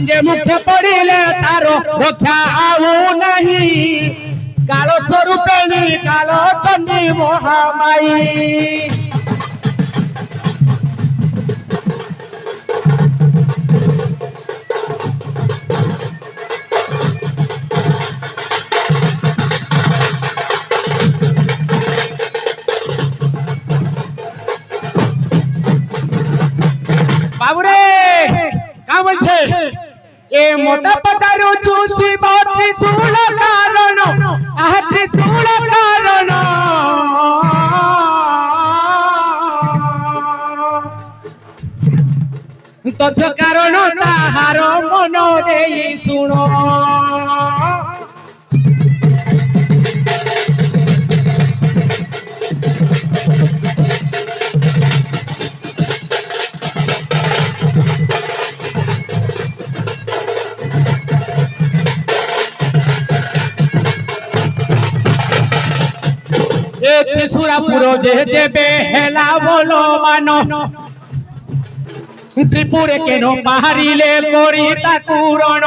जे मुख्य पड़िले तारो मुख्या आऊ नहीं कालो स्वरूपेणी कालो चंडी मोहामाई बाबूरे का बोलछे ए मोटा पचारू चूसी बात्री सूळ कारण आत्री सूळ कारण तथ्य कारण ताहार मन देई सुनो त्रिशूरापुर जे जेबे हेला बोलो मानो त्रिपुरे केनो बाहरिले कोरी ताकुरण